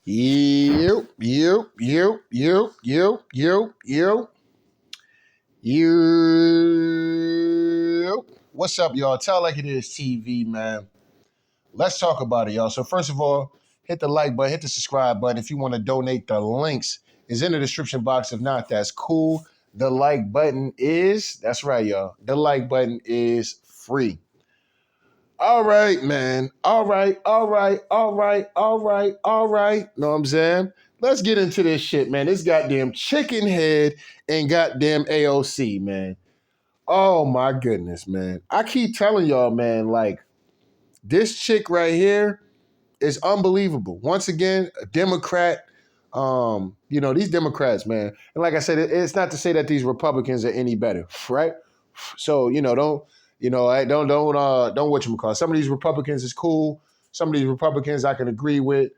You, you, you, you, you, you, you, you. What's up, y'all? Tell like it is TV, man. Let's talk about it, y'all. So first of all, hit the like button, hit the subscribe button. If you want to donate, the links is in the description box. If not, that's cool. The like button that's right, y'all. The like button is free. All right, man. All right, all right, all right, all right, all right. Know what I'm saying? Let's get into this shit, man. This goddamn chicken head and goddamn AOC, man. Oh my goodness, man. I keep telling y'all, man, like this chick right here is unbelievable. Once again, a Democrat. These Democrats, man. And like I said, it's not to say that these Republicans are any better, right? So, don't what you call. Some of these Republicans is cool. Some of these Republicans I can agree with.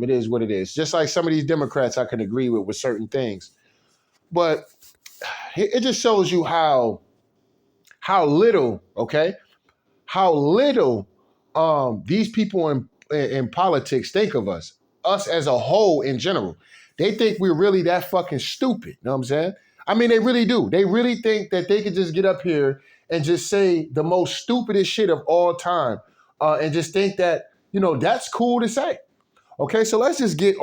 It is what it is. Just like some of these Democrats I can agree with certain things. But it just shows you how little, okay, how little these people in politics think of us as a whole in general. They think we're really that fucking stupid. You know what I'm saying? I mean, they really do. They really think that they could just get up here and just say the most stupidest shit of all time and just think that, that's cool to say. Okay, so let's just get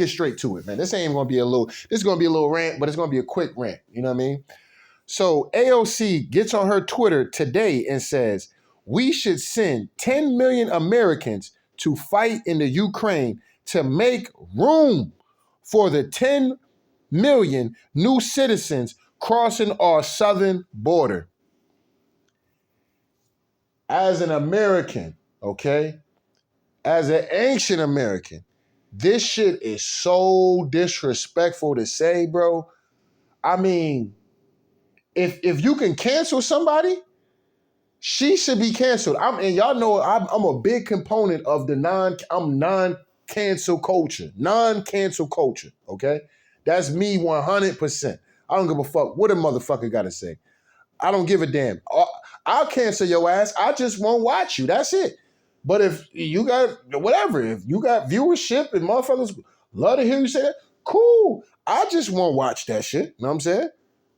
straight to it, man. This is gonna be a little rant, but it's gonna be a quick rant. You know what I mean? So AOC gets on her Twitter today and says, we should send 10 million Americans to fight in the Ukraine to make room for the 10 million new citizens crossing our southern border. As an American, okay, as an ancient American, this shit is so disrespectful to say, bro. I mean, if you can cancel somebody, she should be canceled. And y'all know I'm a big component of the non-cancel culture. Non-cancel culture, okay? That's me 100%. I don't give a fuck what a motherfucker got to say. I don't give a damn. I'll cancel your ass. I just won't watch you. That's it. But if you got if you got viewership and motherfuckers love to hear you say that, cool. I just won't watch that shit. You know what I'm saying?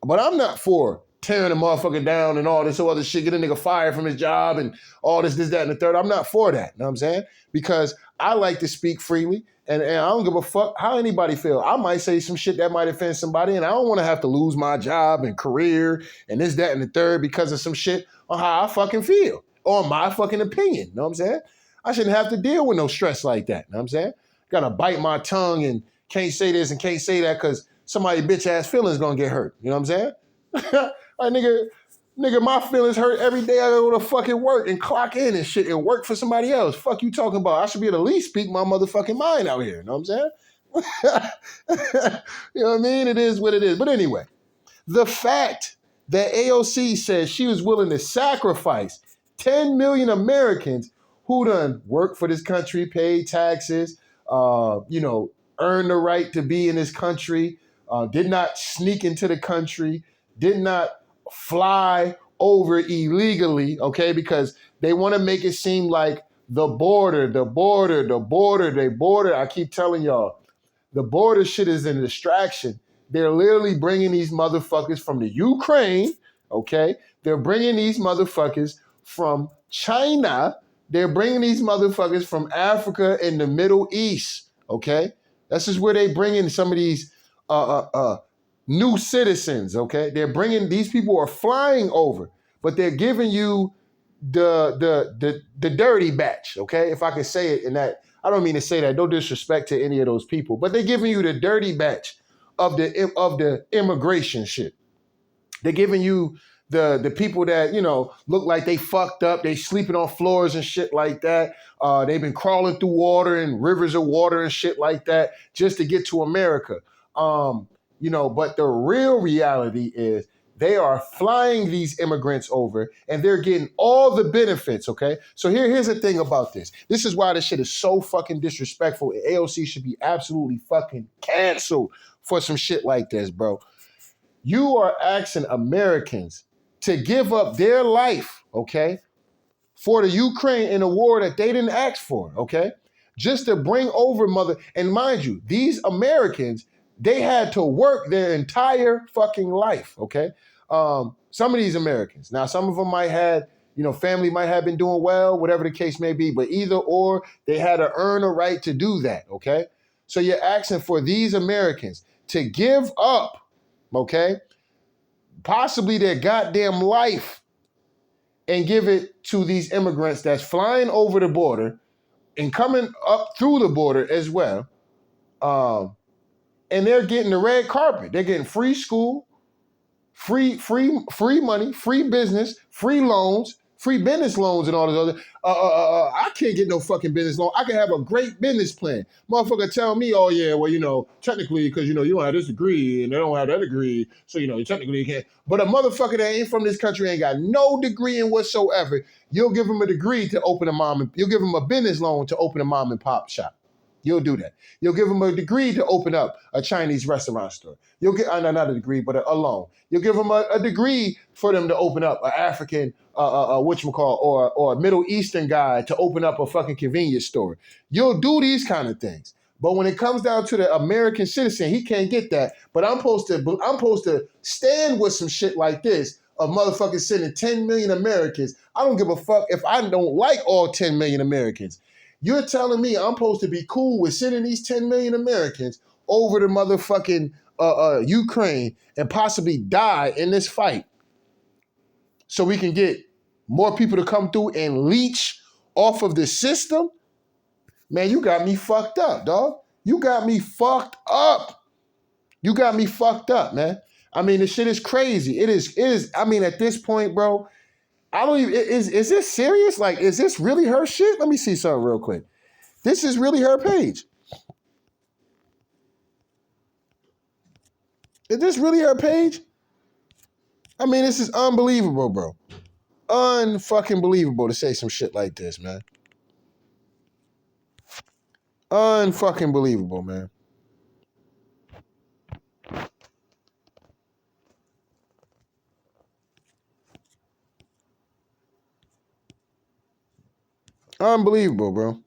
But I'm not for tearing a motherfucker down and all this other shit, get a nigga fired from his job and all this, that, and the third. I'm not for that. You know what I'm saying? Because I like to speak freely and I don't give a fuck how anybody feel. I might say some shit that might offend somebody and I don't want to have to lose my job and career and this, that, and the third because of some shit on how I fucking feel or my fucking opinion. You know what I'm saying? I shouldn't have to deal with no stress like that. You know what I'm saying? Gotta bite my tongue and can't say this and can't say that because somebody bitch ass feelings gonna get hurt. You know what I'm saying? Like, nigga, my feelings hurt every day I go to fucking work and clock in and shit and work for somebody else. Fuck you talking about? I should be able to at least speak my motherfucking mind out here. You know what I'm saying? You know what I mean? It is what it is. But anyway, the fact that AOC says she was willing to sacrifice 10 million Americans who done work for this country, paid taxes, earned the right to be in this country, did not sneak into the country, did not fly over illegally, okay? Because they want to make it seem like the border. I keep telling y'all, the border shit is a distraction. They're literally bringing these motherfuckers from the Ukraine, okay? They're bringing these motherfuckers from China. They're bringing these motherfuckers from Africa and the Middle East, okay? This is where they bring in some of these new citizens, okay? These people are flying over, but they're giving you the dirty batch, okay? If I can say it in that, I don't mean to say that, no disrespect to any of those people, but they're giving you the dirty batch of the immigration shit. They're giving you the people that, look like they fucked up, they sleeping on floors and shit like that. They've been crawling through water and rivers of water and shit like that just to get to America. But the real reality is they are flying these immigrants over and they're getting all the benefits, okay? So here's the thing about this. This is why this shit is so fucking disrespectful. AOC should be absolutely fucking canceled for some shit like this, bro. You are asking Americans to give up their life, okay, for the Ukraine in a war that they didn't ask for, okay? just to bring over mother. And mind you, these Americans, they had to work their entire fucking life, okay? Some of these Americans, now some of them might have, family might have been doing well, whatever the case may be, but either or, they had to earn a right to do that, okay? So you're asking for these Americans to give up, okay, possibly their goddamn life and give it to these immigrants that's flying over the border and coming up through the border as well. And they're getting the red carpet. They're getting free school, free money, free business, free loans, free business loans, and all this other. I can't get no fucking business loan. I can have a great business plan. Motherfucker tell me, oh yeah, well, technically, because you don't have this degree and they don't have that degree, so technically you can't. But a motherfucker that ain't from this country ain't got no degree in whatsoever. You'll give him a degree to open you'll give him a business loan to open a mom and pop shop. You'll do that. You'll give them a degree to open up a Chinese restaurant store. You'll get, not a degree, but a loan. You'll give them a degree for them to open up an African, whatchamacallit, or a Middle Eastern guy to open up a fucking convenience store. You'll do these kind of things. But when it comes down to the American citizen, he can't get that. But I'm supposed to stand with some shit like this of motherfuckers sending 10 million Americans. I don't give a fuck if I don't like all 10 million Americans. You're telling me I'm supposed to be cool with sending these 10 million Americans over to motherfucking Ukraine and possibly die in this fight so we can get more people to come through and leech off of the system? Man, you got me fucked up, dog. You got me fucked up. You got me fucked up, man. I mean, the shit is crazy. It is. I mean, at this point, bro, I don't even, is this serious? Like, is this really her shit? Let me see something real quick. This is really her page. Is this really her page? I mean, this is unbelievable, bro. Unfucking believable to say some shit like this, man. Unfucking believable, man. Unbelievable, bro.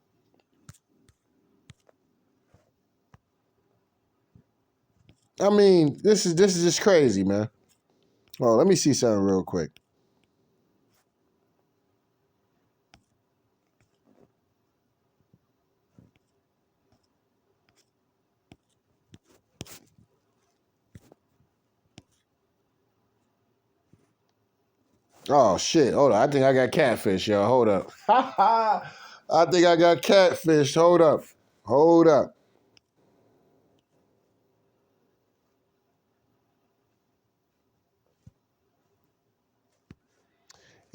I mean, this is just crazy, man. Oh, let me see something real quick. Oh shit! Hold on, I think I got catfish, yo. Hold up. I think I got catfish. Hold up.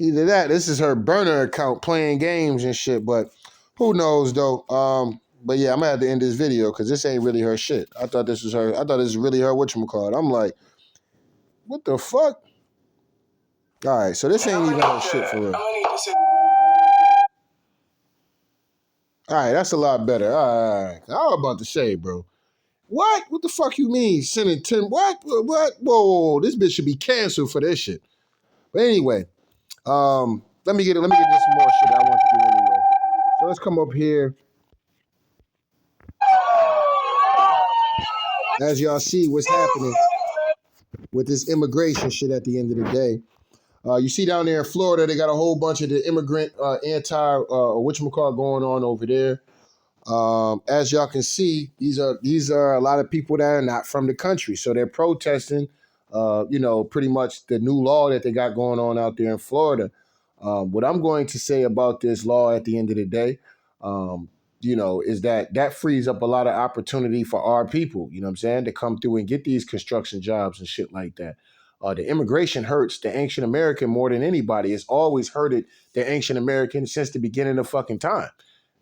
Either that, this is her burner account playing games and shit, but who knows though. But yeah, I'm gonna have to end this video because this ain't really her shit. I thought this was her. I thought this was really her whatchamacallit. I'm like, what the fuck? All right, so this ain't even her shit for real. All right, that's a lot better. All right. I was about to say, bro. What? What the fuck you mean? Sending 10? What? Whoa. This bitch should be canceled for this shit. But anyway, let me get into some more shit I want to do anyway. So let's come up here. As y'all see what's happening with this immigration shit at the end of the day. You see down there in Florida, they got a whole bunch of the immigrant whatchamacallit going on over there. As y'all can see, these are a lot of people that are not from the country, so they're protesting, pretty much the new law that they got going on out there in Florida. What I'm going to say about this law at the end of the day, is that frees up a lot of opportunity for our people, you know what I'm saying, to come through and get these construction jobs and shit like that. The immigration hurts the ancient American more than anybody. It's always hurted the ancient American since the beginning of fucking time.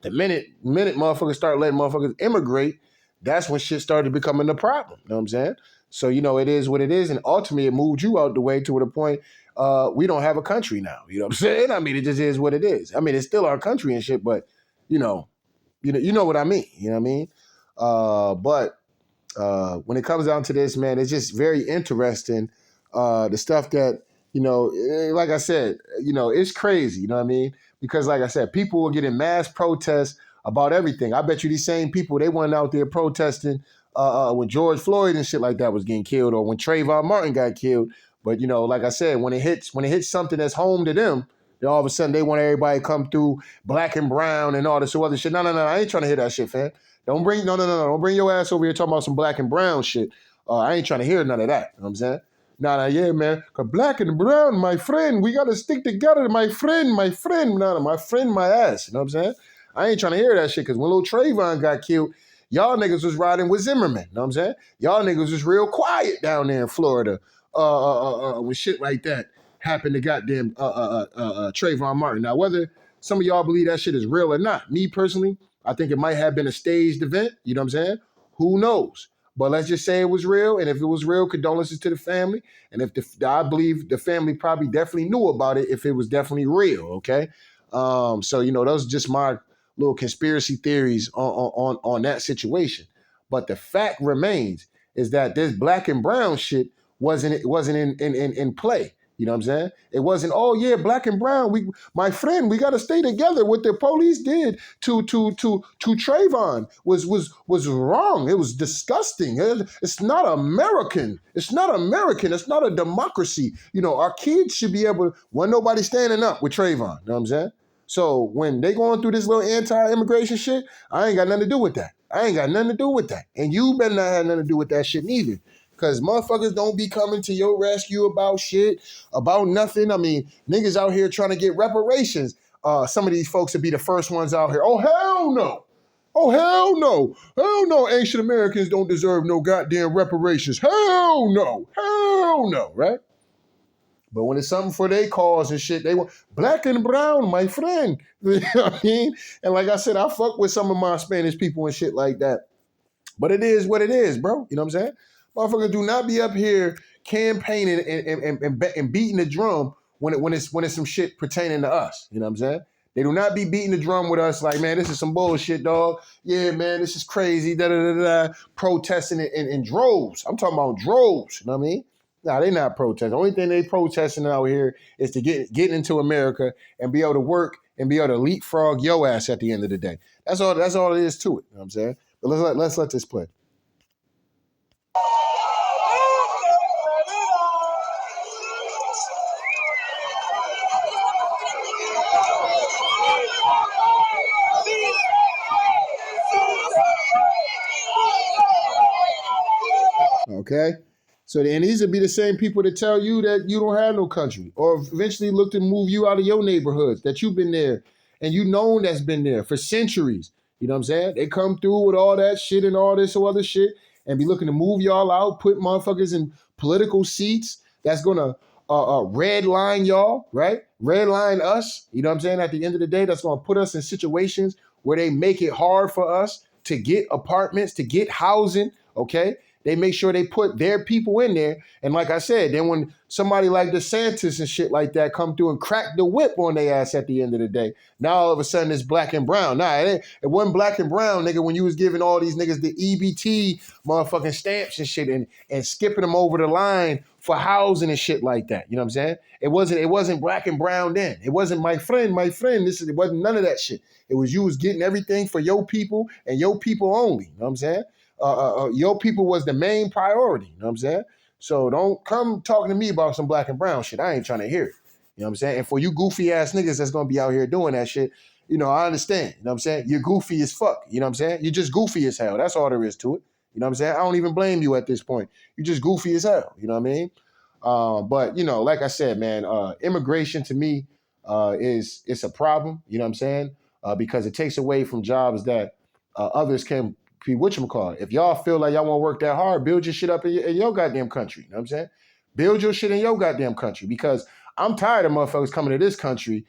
The minute motherfuckers start letting motherfuckers immigrate, that's when shit started becoming a problem. You know what I'm saying? So, it is what it is. And ultimately, it moved you out the way to the point we don't have a country now. You know what I'm saying? I mean, it just is what it is. I mean, it's still our country and shit, but, you know what I mean. You know what I mean? But when it comes down to this, man, it's just very interesting. The stuff that, like I said, it's crazy. You know what I mean? Because like I said, people were getting mass protests about everything. I bet you these same people, they went out there protesting when George Floyd and shit like that was getting killed, or when Trayvon Martin got killed. But you know, like I said, when it hits something that's home to them, then all of a sudden they want everybody to come through black and brown and all this other shit. No, I ain't trying to hear that shit, fam. Don't bring don't bring your ass over here talking about some black and brown shit. I ain't trying to hear none of that. You know what I'm saying? Nah, yeah, man. Cause black and brown, my friend, we gotta stick together, my friend. Nah, my friend, my ass. You know what I'm saying? I ain't trying to hear that shit. Cause when little Trayvon got killed, y'all niggas was riding with Zimmerman. You know what I'm saying? Y'all niggas was real quiet down there in Florida. When shit like that happened to goddamn Trayvon Martin. Now, whether some of y'all believe that shit is real or not, me personally, I think it might have been a staged event. You know what I'm saying? Who knows? But let's just say it was real. And if it was real, condolences to the family. And if I believe the family probably definitely knew about it if it was definitely real, okay? So, you know, those are just my little conspiracy theories on that situation. But the fact remains is that this black and brown shit wasn't in play. You know what I'm saying? It wasn't, oh yeah, black and brown. My friend, we gotta stay together. What the police did to Trayvon was wrong. It was disgusting. It's not American. It's not American. It's not a democracy. You know, our kids should be able to, when nobody standing up with Trayvon. You know what I'm saying? So when they going through this little anti-immigration shit, I ain't got nothing to do with that. I ain't got nothing to do with that. And you better not have nothing to do with that shit neither. Because motherfuckers don't be coming to your rescue about shit, about nothing. I mean, niggas out here trying to get reparations. Some of these folks would be the first ones out here. Oh, hell no. Oh, hell no. Hell no. Ancient Americans don't deserve no goddamn reparations. Hell no. Hell no, right? But when it's something for their cause and shit, they want black and brown, my friend. You know what I mean? And like I said, I fuck with some of my Spanish people and shit like that. But it is what it is, bro. You know what I'm saying? Motherfuckers do not be up here campaigning and beating the drum when it's some shit pertaining to us. You know what I'm saying? They do not be beating the drum with us like, man, this is some bullshit, dog. Yeah, man, this is crazy. Protesting in droves. I'm talking about droves. You know what I mean? Nah, they not protesting. The only thing they protesting out here is to get into America and be able to work and be able to leapfrog your ass at the end of the day. That's all it is to it. You know what I'm saying? But let's let this play. Okay? So then these would be the same people that tell you that you don't have no country, or eventually look to move you out of your neighborhoods, that you've been there and you known that's been there for centuries. You know what I'm saying? They come through with all that shit and all this or other shit and be looking to move y'all out, put motherfuckers in political seats that's gonna red line y'all, right? Red line us. You know what I'm saying? At the end of the day, that's gonna put us in situations where they make it hard for us to get apartments, to get housing, okay? They make sure they put their people in there. And like I said, then when somebody like DeSantis and shit like that come through and crack the whip on their ass at the end of the day, now all of a sudden it's black and brown. Nah, it wasn't black and brown, nigga, when you was giving all these niggas the EBT motherfucking stamps and shit and skipping them over the line for housing and shit like that. You know what I'm saying? It wasn't black and brown then. It wasn't my friend. It wasn't none of that shit. It was you was getting everything for your people and your people only. You know what I'm saying? Your people was the main priority. You know what I'm saying? So don't come talking to me about some black and brown shit. I ain't trying to hear it. You know what I'm saying? And for you goofy ass niggas that's gonna be out here doing that shit, you know, I understand. You know what I'm saying? You're goofy as fuck. You know what I'm saying? You're just goofy as hell. That's all there is to it. You know what I'm saying? I don't even blame you at this point. You're just goofy as hell. You know what I mean? But you know, like I said, man, immigration to me it's a problem. You know what I'm saying? Because it takes away from jobs that others can be whatchamacallit. If y'all feel like y'all want to work that hard, build your shit up in your goddamn country. You know what I'm saying? Build your shit in your goddamn country, because I'm tired of motherfuckers coming to this country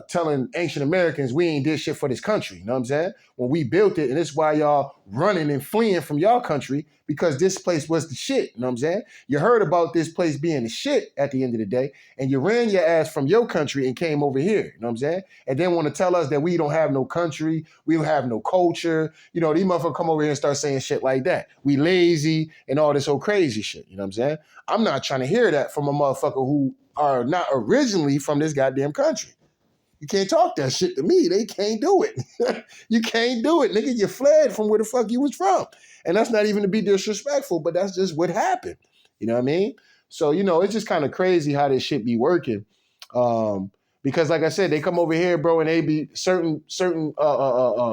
telling ancient Americans we ain't did shit for this country. You know what I'm saying? When we built it, and this is why y'all running and fleeing from y'all country, because this place was the shit. You know what I'm saying? You heard about this place being the shit at the end of the day, and you ran your ass from your country and came over here. You know what I'm saying? And then want to tell us that we don't have no country, we don't have no culture. You know, these motherfuckers come over here and start saying shit like that. We lazy and all this old crazy shit. You know what I'm saying? I'm not trying to hear that from a motherfucker who are not originally from this goddamn country. You can't talk that shit to me. They can't do it. You can't do it, nigga. You fled from where the fuck you was from. And that's not even to be disrespectful, but that's just what happened. You know what I mean? So, it's just kind of crazy how this shit be working. Because like I said, they come over here, bro, and they be certain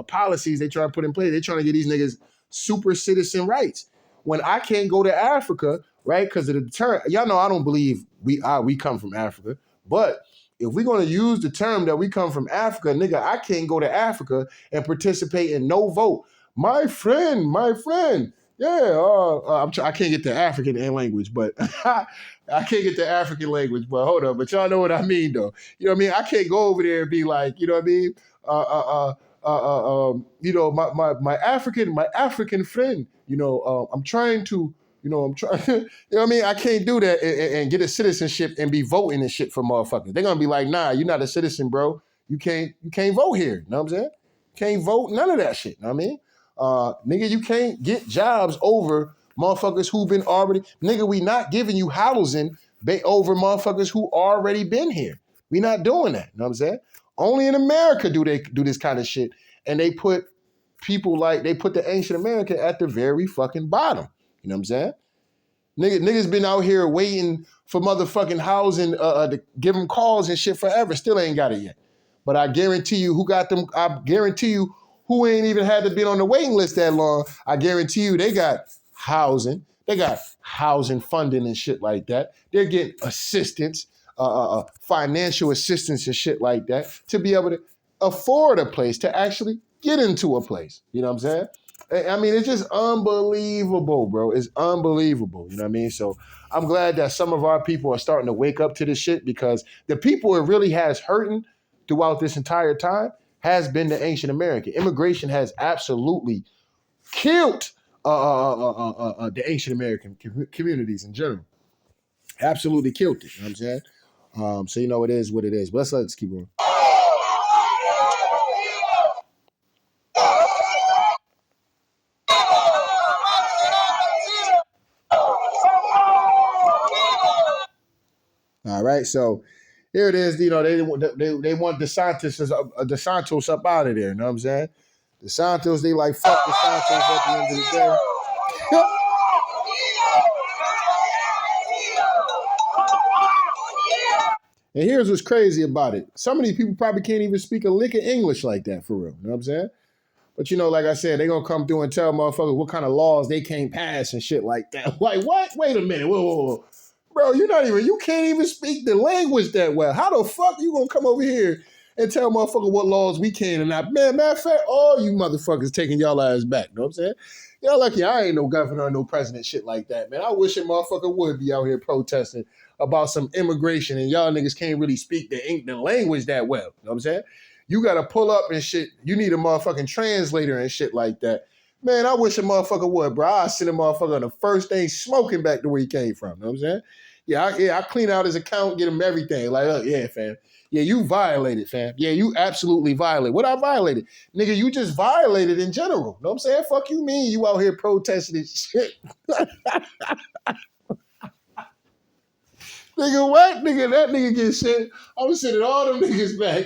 policies they try to put in place. They trying to get these niggas super citizen rights. When I can't go to Africa, right? Because of the term, y'all know I don't believe we come from Africa, but if we're going to use the term that we come from Africa, nigga, I can't go to Africa and participate in no vote. My friend, yeah, I can't get the African language, but I can't get the African language, but hold on, but y'all know what I mean, though. You know what I mean? I can't go over there and be like, you know what I mean? My African friend, I'm trying to, I'm trying, you know what I mean? I can't do that and get a citizenship and be voting and shit for motherfuckers. They're gonna be like, nah, you're not a citizen, bro. You can't vote here. You know what I'm saying? Can't vote, none of that shit. You know what I mean? Nigga, you can't get jobs over motherfuckers who been already, nigga, we not giving you housing over motherfuckers who already been here. We not doing that. You know what I'm saying? Only in America do they do this kind of shit. And they put they put the ancient American at the very fucking bottom. You know what I'm saying? Niggas been out here waiting for motherfucking housing to give them calls and shit forever. Still ain't got it yet. But I guarantee you who ain't even had to be on the waiting list that long. I guarantee you they got housing. They got housing funding and shit like that. They're getting assistance, financial assistance and shit like that to be able to afford a place, to actually get into a place. You know what I'm saying? I mean, it's just unbelievable, bro. It's unbelievable. You know what I mean? So I'm glad that some of our people are starting to wake up to this shit, because the people it really has hurting throughout this entire time has been the ancient American. Immigration has absolutely killed the ancient American communities in general. Absolutely killed it. You know what I'm saying? So it is what it is. But let's keep going. All right, so here it is. They want DeSantis up out of there. You know what I'm saying? DeSantis, they like fuck DeSantis at the end of the day. And here's what's crazy about it. Some of these people probably can't even speak a lick of English like that for real. You know what I'm saying? But like I said, they're going to come through and tell motherfuckers what kind of laws they can't pass and shit like that. Like, what? Wait a minute. Whoa. Bro, you can't even speak the language that well. How the fuck you going to come over here and tell motherfuckers what laws we can and not? Man, matter of fact, all you motherfuckers taking y'all ass back. You know what I'm saying? Y'all lucky I ain't no governor or no president shit like that, man. I wish a motherfucker would be out here protesting about some immigration and y'all niggas can't really speak the language that well. You know what I'm saying? You got to pull up and shit. You need a motherfucking translator and shit like that. Man, I wish a motherfucker would, bro. I send a motherfucker on the first thing smoking back to where he came from. You know what I'm saying? I clean out his account, get him everything. Like, yeah, fam. Yeah, you violated, fam. Yeah, you absolutely violated. What I violated? Nigga, you just violated in general. You know what I'm saying? Fuck you mean you out here protesting this shit. Nigga, what? Nigga, that nigga get sent. I'm sending all them niggas back.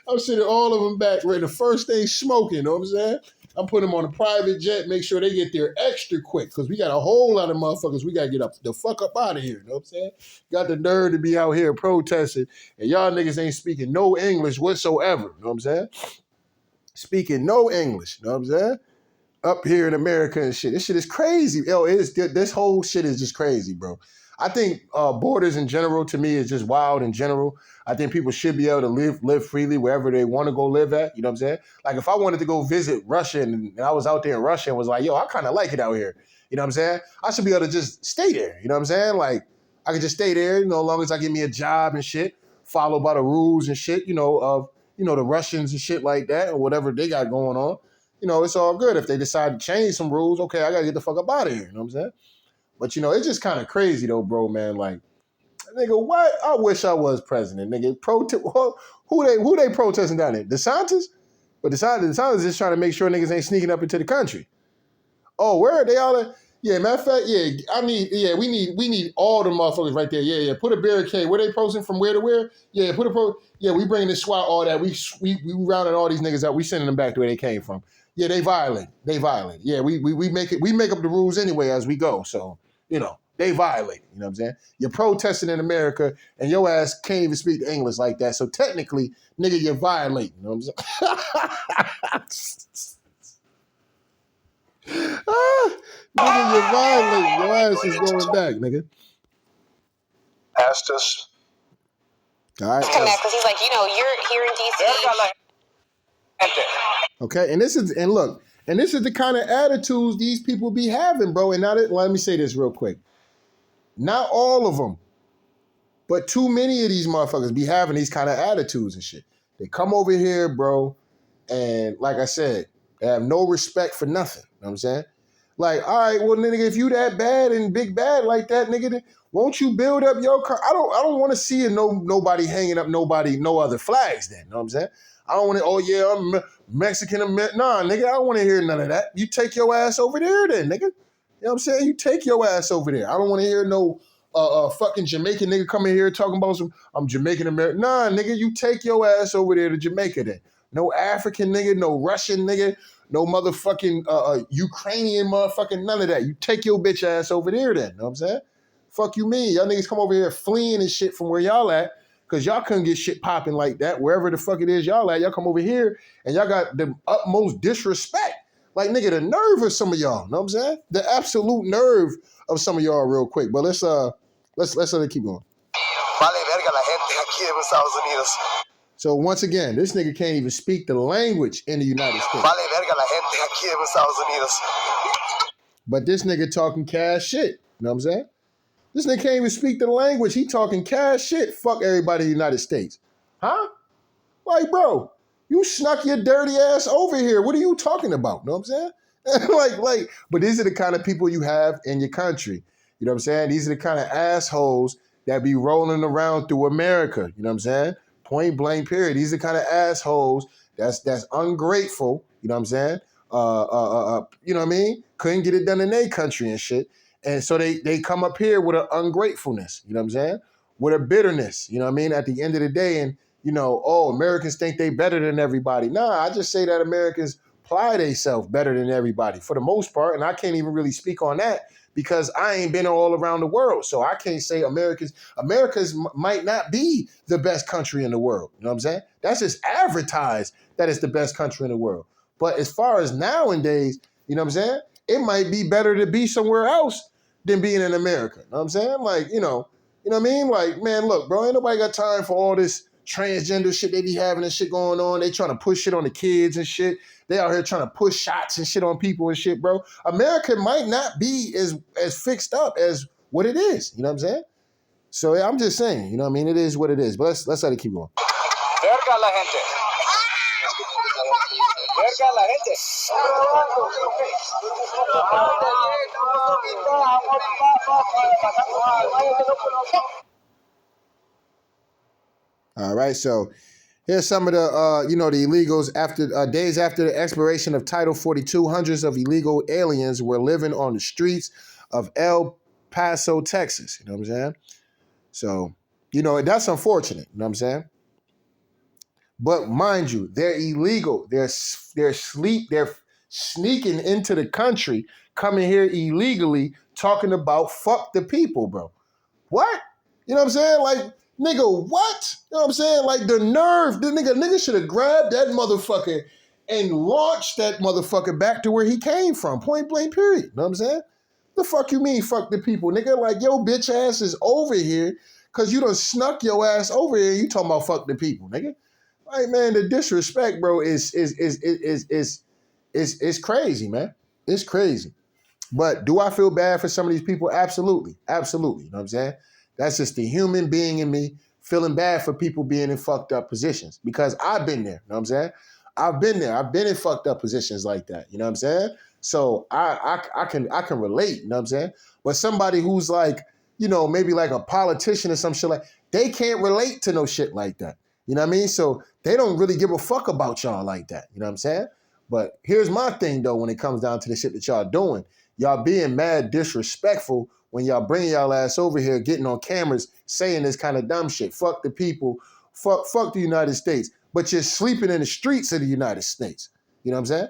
I'm sending all of them back right the first thing smoking, you know what I'm saying? I'm putting them on a private jet, make sure they get there extra quick, because we got a whole lot of motherfuckers we got to get the fuck up out of here, you know what I'm saying? Got the nerve to be out here protesting, and y'all niggas ain't speaking no English whatsoever, you know what I'm saying? Speaking no English, you know what I'm saying? Up here in America and shit. This shit is crazy. Yo, this whole shit is just crazy, bro. I think borders in general, to me, is just wild in general. I think people should be able to live freely wherever they want to go live at. You know what I'm saying? Like, if I wanted to go visit Russia and I was out there in Russia and was like, yo, I kind of like it out here. You know what I'm saying? I should be able to just stay there. You know what I'm saying? Like, I could just stay there, as long as I get me a job and shit, follow by the rules and shit, of, the Russians and shit like that, or whatever they got going on. It's all good. If they decide to change some rules, okay, I got to get the fuck up out of here. You know what I'm saying? But, it's just kind of crazy, though, bro, man. Like, nigga, what? I wish I was president, nigga. Who they protesting down there? DeSantis? But DeSantis is just trying to make sure niggas ain't sneaking up into the country. Oh, where are they all at? Yeah, matter of fact, we need all the motherfuckers right there. Yeah, put a barricade. Where they posting from where to where? Yeah, we bringing the SWAT, all that. We rounding all these niggas out. We sending them back to where they came from. Yeah, they violate. Yeah, we make up the rules anyway as we go. So, they violate. You know what I'm saying? You're protesting in America and your ass can't even speak English like that. So technically, nigga, you're violating. You know what I'm saying? Nigga, you're violating. Your ass is going back, nigga. Asked us. All right. Because he's like, you're here in DC. Okay, and this is the kind of attitudes these people be having, bro. And let me say this real quick. Not all of them, but too many of these motherfuckers be having these kind of attitudes and shit. They come over here, bro, and like I said, they have no respect for nothing. You know what I'm saying? Like, all right, well, nigga, if you that bad and big bad like that, nigga, then won't you build up your car? I don't want to see nobody hanging up no other flags then. You know what I'm saying? I don't want to, I'm Mexican American. Nah, nigga, I don't want to hear none of that. You take your ass over there then, nigga. You know what I'm saying? You take your ass over there. I don't want to hear no fucking Jamaican nigga coming here talking about I'm Jamaican American. Nah, nigga, you take your ass over there to Jamaica then. No African nigga, no Russian nigga, no motherfucking Ukrainian motherfucking, none of that. You take your bitch ass over there then. You know what I'm saying? Fuck you mean? Y'all niggas come over here fleeing and shit from where y'all at because y'all couldn't get shit popping like that. Wherever the fuck it is y'all at, y'all come over here and y'all got the utmost disrespect. Like, nigga, the nerve of some of y'all. You know what I'm saying? The absolute nerve of some of y'all real quick. But let's let it keep going. So once again, this nigga can't even speak the language in the United States. But this nigga talking cash shit. You know what I'm saying? This nigga can't even speak the language. He talking cash shit. Fuck everybody in the United States. Huh? Like, bro, you snuck your dirty ass over here. What are you talking about? You know what I'm saying? But these are the kind of people you have in your country. You know what I'm saying? These are the kind of assholes that be rolling around through America. You know what I'm saying? Point blank period. These are the kind of assholes that's ungrateful. You know what I'm saying? You know what I mean? Couldn't get it done in their country and shit. And so they come up here with an ungratefulness. You know what I'm saying? With a bitterness. You know what I mean? At the end of the day, and Americans think they better than everybody. Nah, I just say that Americans apply themselves better than everybody for the most part. And I can't even really speak on that because I ain't been all around the world. So I can't say America's might not be the best country in the world. You know what I'm saying? That's just advertised that it's the best country in the world. But as far as nowadays, you know what I'm saying? It might be better to be somewhere else than being in America. You know what I'm saying? Like, you know what I mean? Like, man, look, bro, ain't nobody got time for all this transgender shit they be having and shit going on. They trying to push shit on the kids and shit. They out here trying to push shots and shit on people and shit, bro. America might not be as fixed up as what it is. You know what I'm saying? So yeah, I'm just saying, you know what I mean? It is what it is. But let's let it keep going. Verga la gente. Verga la gente. All right, so here's some of the, the illegals. After days after the expiration of Title 42, hundreds of illegal aliens were living on the streets of El Paso, Texas. You know what I'm saying? So, that's unfortunate. You know what I'm saying? But mind you, they're illegal. They're sneaking into the country, coming here illegally, talking about fuck the people, bro. What? You know what I'm saying? Like, nigga, what? You know what I'm saying? Like, the nerve, the nigga should have grabbed that motherfucker and launched that motherfucker back to where he came from. Point blank, period. You know what I'm saying? The fuck you mean, fuck the people? Nigga, like, yo, bitch ass is over here because you done snuck your ass over here and you talking about fuck the people, nigga. Like, man, the disrespect, bro, is crazy, man. It's crazy. But do I feel bad for some of these people? Absolutely. Absolutely. You know what I'm saying? That's just the human being in me feeling bad for people being in fucked up positions because I've been there. You know what I'm saying? I've been there. I've been in fucked up positions like that. You know what I'm saying? So I can relate. You know what I'm saying? But somebody who's like, maybe like a politician or some shit like, they can't relate to no shit like that. You know what I mean? So they don't really give a fuck about y'all like that. You know what I'm saying? But here's my thing, though, when it comes down to the shit that y'all doing. Y'all being mad disrespectful when y'all bringing y'all ass over here, getting on cameras, saying this kind of dumb shit. Fuck the people. Fuck the United States. But you're sleeping in the streets of the United States. You know what I'm saying?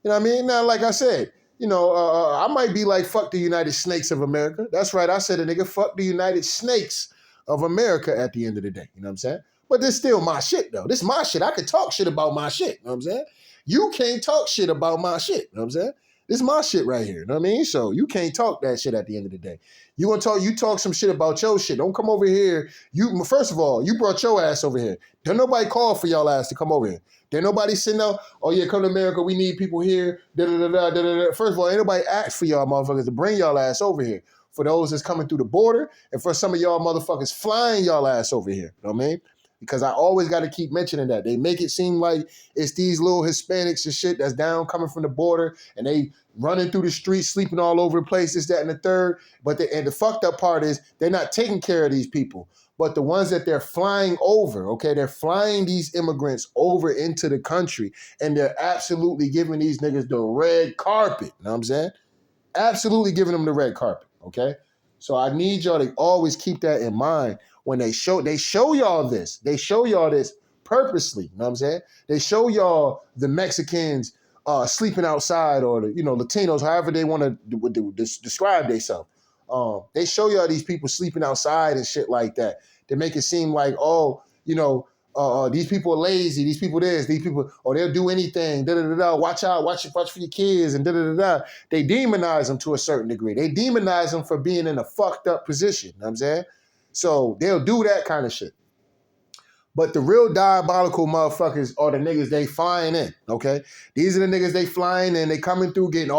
You know what I mean? Now, like I said, I might be like, fuck the United Snakes of America. That's right. I said a nigga, fuck the United Snakes of America at the end of the day. You know what I'm saying? But this still my shit, though. This is my shit. I can talk shit about my shit. You know what I'm saying? You can't talk shit about my shit. You know what I'm saying? This is my shit right here. You know what I mean? So you can't talk that shit at the end of the day. You talk some shit about your shit. Don't come over here. First of all, you brought your ass over here. Don't nobody call for y'all ass to come over here. There nobody sitting out, oh yeah, come to America, we need people here. First of all, ain't nobody asked for y'all motherfuckers to bring y'all ass over here. For those that's coming through the border, and for some of y'all motherfuckers flying y'all ass over here. You know what I mean? Because I always got to keep mentioning that. They make it seem like it's these little Hispanics and shit that's down coming from the border, and they running through the streets, sleeping all over the place, this, that, and the third. But the fucked up part is they're not taking care of these people. But the ones that they're flying over, okay, they're flying these immigrants over into the country, and they're absolutely giving these niggas the red carpet. You know what I'm saying? Absolutely giving them the red carpet, okay? So I need y'all to always keep that in mind when they show y'all this. They show y'all this purposely, you know what I'm saying? They show y'all the Mexicans sleeping outside, or the Latinos, however they want to describe themselves. They show y'all these people sleeping outside and shit like that. They make it seem like, these people are lazy, these people this, these people, they'll do anything, watch out, watch for your kids, and They demonize them to a certain degree. They demonize them for being in a fucked up position, you know what I'm saying? So they'll do that kind of shit. But the real diabolical motherfuckers are the niggas they flying in, okay? These are the niggas they flying in. They coming through getting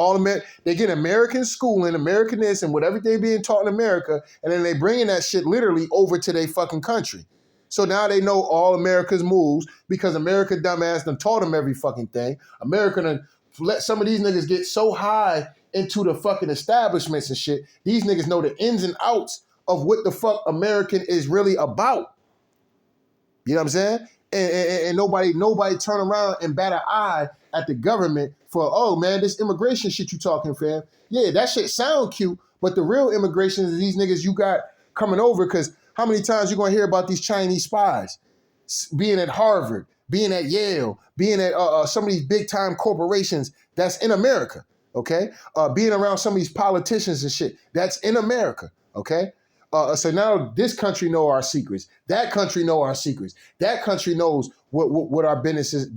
they get American schooling, American this, and whatever they being taught in America, and then they bringing that shit literally over to their fucking country. So now they know all America's moves because America dumbass done taught them every fucking thing. America done let some of these niggas get so high into the fucking establishments and shit. These niggas know the ins and outs of what the fuck American is really about. You know what I'm saying? And nobody turn around and bat an eye at the government for, oh man, this immigration shit you talking, fam. Yeah, that shit sound cute, but the real immigration is these niggas you got coming over, because how many times you gonna hear about these Chinese spies being at Harvard, being at Yale, being at some of these big time corporations that's in America, okay? Being around some of these politicians and shit that's in America, okay? So now this country know our secrets. That country know our secrets. That country knows what our businesses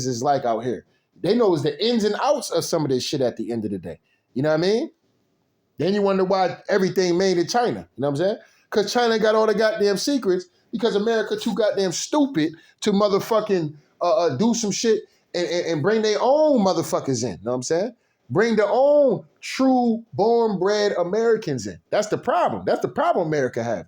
is like out here. They knows the ins and outs of some of this shit at the end of the day. You know what I mean? Then you wonder why everything made in China. You know what I'm saying? Because China got all the goddamn secrets because America too goddamn stupid to motherfucking do some shit and bring their own motherfuckers in. You know what I'm saying? Bring their own true born-bred Americans in. That's the problem. That's the problem America have.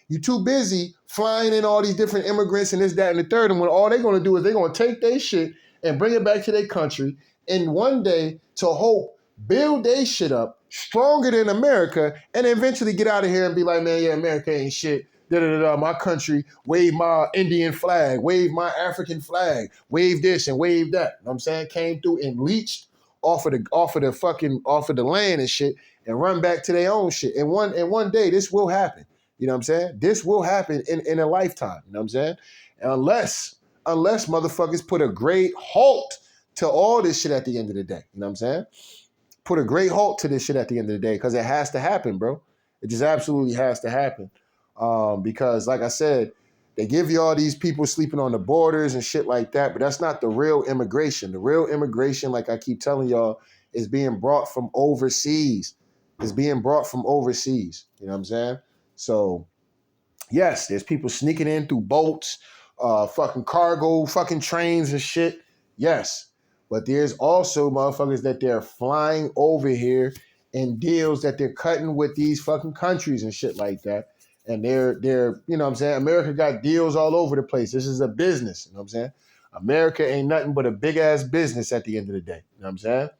You too busy flying in all these different immigrants and this, that, and the third, and when all they're going to do is they're going to take their shit and bring it back to their country, and one day, to hope, build their shit up stronger than America, and eventually get out of here and be like, man, yeah, America ain't shit. My country, wave my Indian flag, wave my African flag, wave this and wave that. You know what I'm saying? Came through and leached off of the land and shit, and run back to their own shit. And one day this will happen. You know what I'm saying? This will happen in a lifetime. You know what I'm saying? Unless motherfuckers put a great halt to all this shit at the end of the day. You know what I'm saying? Put a great halt to this shit at the end of the day, because it has to happen, bro. It just absolutely has to happen. Because like I said, they give you all these people sleeping on the borders and shit like that, but that's not the real immigration. The real immigration, like I keep telling y'all, is being brought from overseas. It's being brought from overseas. You know what I'm saying? So, yes, there's people sneaking in through boats, fucking cargo, fucking trains and shit. Yes. But there's also motherfuckers that they're flying over here in deals that they're cutting with these fucking countries and shit like that. And they're, you know what I'm saying? America got deals all over the place. This is a business, you know what I'm saying? America ain't nothing but a big ass business at the end of the day, you know what I'm saying?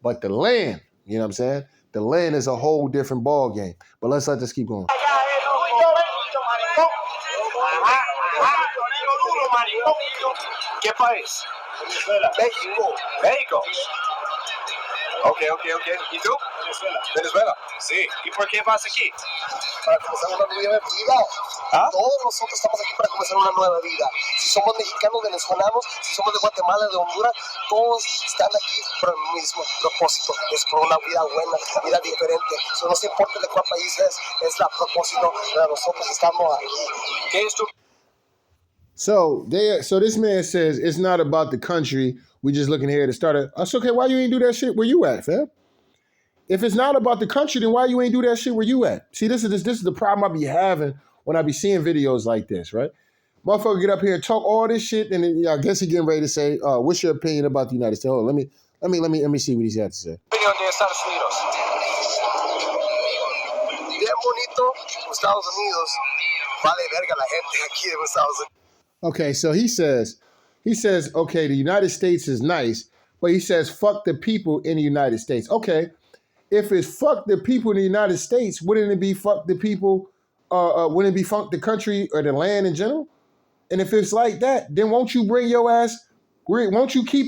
But the land, you know what I'm saying? The land is a whole different ball game. But let's let this keep going. ¿Qué país? Venezuela. México. México. Ok. ¿Y tú? Venezuela. Venezuela. Sí. ¿Y por qué vas aquí? Para comenzar una nueva vida. ¿Ah? Todos nosotros estamos aquí para comenzar una nueva vida. Si somos mexicanos, venezolanos, si somos de Guatemala, de Honduras, todos están aquí por el mismo propósito. Es por una vida buena, una vida diferente. So, no se importa de cuál país es la propósito de nosotros estamos aquí. ¿Qué es tu? So this man says it's not about the country. We just looking here to start a. That's okay. Why you ain't do that shit where you at, fam? If it's not about the country, then why you ain't do that shit where you at? See, this is the problem I be having when I be seeing videos like this, right? Motherfucker get up here and talk all this shit, and then, I guess he getting ready to say, "What's your opinion about the United States?" Hold on, let me see what he's got to say. Opinión de Estados Unidos. Bien bonito, Estados Unidos. Vale verga la gente aquí de Estados Unidos. Okay, so he says, okay, the United States is nice, but he says, fuck the people in the United States. Okay, if it's fuck the people in the United States, wouldn't it be fuck the people, wouldn't it be fuck the country or the land in general? And if it's like that, then won't you keep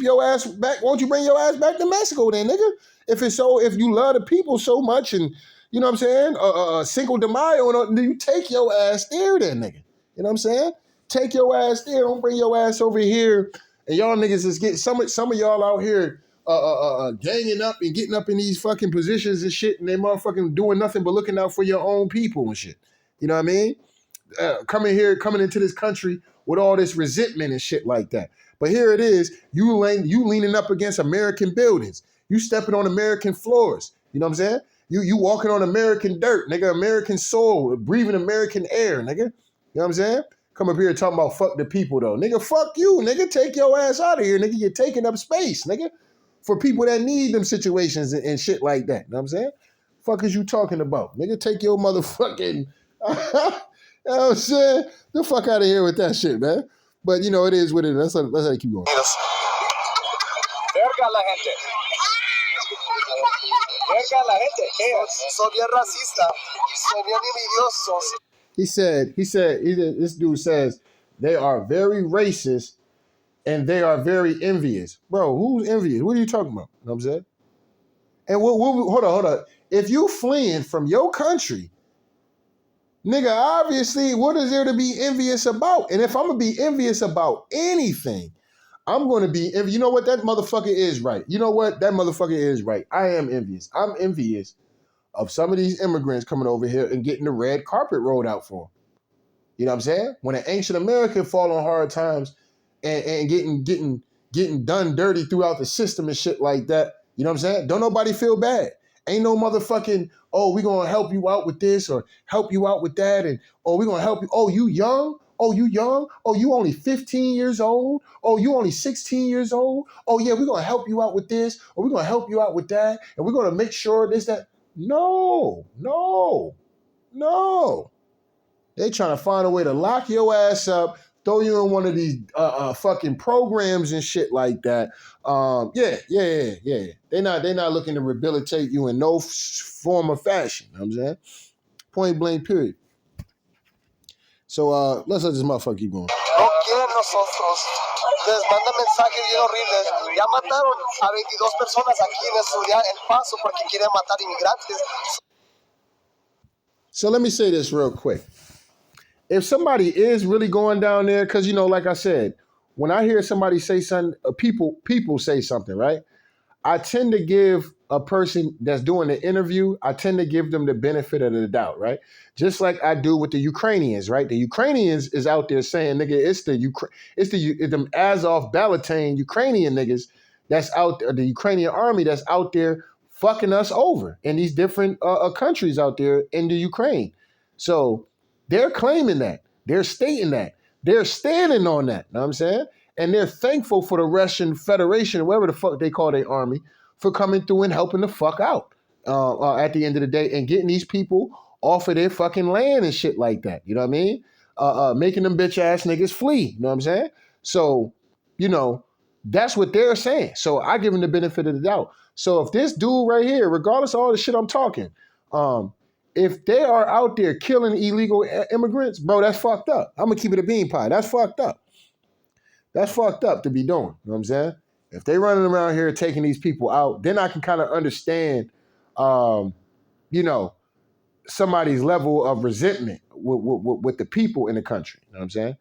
your ass back? Won't you bring your ass back to Mexico then, nigga? If you love the people so much and, you know what I'm saying, Cinco de Mayo, and you take your ass there then, nigga. You know what I'm saying? Take your ass there. Don't bring your ass over here. And y'all niggas is getting some of y'all out here ganging up and getting up in these fucking positions and shit, and they motherfucking doing nothing but looking out for your own people and shit. You know what I mean? Coming into this country with all this resentment and shit like that. But here it is, you leaning up against American buildings. You stepping on American floors. You know what I'm saying? You walking on American dirt, nigga, American soil, breathing American air, nigga. You know what I'm saying? Come up here talking about fuck the people, though. Nigga, fuck you, nigga. Take your ass out of here, nigga. You're taking up space, nigga, for people that need them situations and shit like that. You know what I'm saying? Fuck is you talking about? Nigga, take your motherfucking... you know what I'm saying? The fuck out of here with that shit, man. But, you know, it is what it is. Let's let it keep going. Verga la gente. Verga la gente. Son bien racistas. Son bien envidiosos. He said, this dude says, they are very racist and they are very envious. Bro, who's envious? What are you talking about? You know what I'm saying? And hold on. If you fleeing from your country, nigga, obviously, what is there to be envious about? And if I'm going to be envious about anything, I'm going to be envious. You know what? That motherfucker is right. You know what? That motherfucker is right. I am envious. I'm envious of some of these immigrants coming over here and getting the red carpet rolled out for them. You know what I'm saying? When an ancient American fall on hard times and getting done dirty throughout the system and shit like that, you know what I'm saying? Don't nobody feel bad. Ain't no motherfucking, oh, we gonna help you out with this or help you out with that, and oh, we gonna help you. Oh, you young? Oh, you young? Oh, you only 15 years old? Oh, you only 16 years old? Oh, yeah, we're gonna help you out with this, or we're gonna help you out with that, and we're gonna make sure this, that. No. They trying to find a way to lock your ass up, throw you in one of these fucking programs and shit like that. Yeah. They're not looking to rehabilitate you in no form or fashion. You know what I'm saying? Point blank, period. So let's let this motherfucker keep going. No quieren nosotros. Les mandan mensajes bien horribles. Ya mataron a 22 personas aquí en El Paso porque quieren matar inmigrantes. So let me say this real quick. If somebody is really going down there, because, you know, like I said, when I hear somebody say something, people say something, right? I tend to give a person that's doing the interview, I tend to give them the benefit of the doubt, right? Just like I do with the Ukrainians, right? The Ukrainians is out there saying, nigga, it's the Azov Balatane Ukrainian niggas that's out there, the Ukrainian army that's out there fucking us over in these different countries out there in the Ukraine. So they're claiming that. They're stating that. They're standing on that. Know what I'm saying? And they're thankful for the Russian Federation, whatever the fuck they call their army, for coming through and helping the fuck out at the end of the day and getting these people off of their fucking land and shit like that. You know what I mean? Making them bitch ass niggas flee. You know what I'm saying? So, you know, that's what they're saying. So I give them the benefit of the doubt. So if this dude right here, regardless of all the shit I'm talking, if they are out there killing illegal immigrants, bro, that's fucked up. I'm going to keep it a bean pie. That's fucked up. That's fucked up to be doing. You know what I'm saying? If they running around here taking these people out, then I can kind of understand, you know, somebody's level of resentment with the people in the country. You know what I'm saying?